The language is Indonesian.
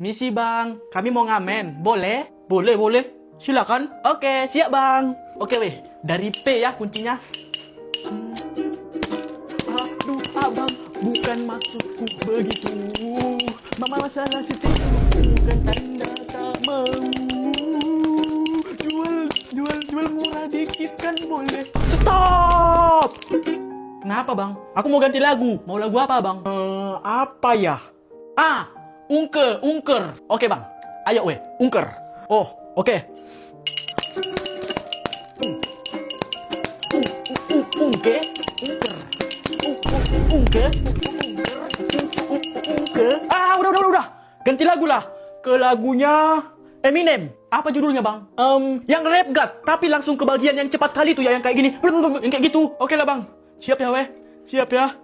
Misi bang, kami mau ngamen, boleh? Boleh, boleh. Silakan. Oke, siap bang. Oke weh, dari P ya kuncinya. Aduh abang, bukan maksudku begitu. Mama masalah seperti bukan tanda tak mau. Jual murah dikit kan boleh. Stop! Kenapa bang? Aku mau ganti lagu. Mau lagu apa bang? Apa ya? Ungker. Oke bang. Ayo weh, ungker. Oh, oke. Ungke. Udah. Ganti lagu lah. Ke lagunya Eminem. Apa judulnya bang? Yang rap god, tapi langsung ke bagian yang cepat kali tuh ya, yang kayak gini. Yang kayak gitu. Oke lah bang. Siap ya weh. Siap ya.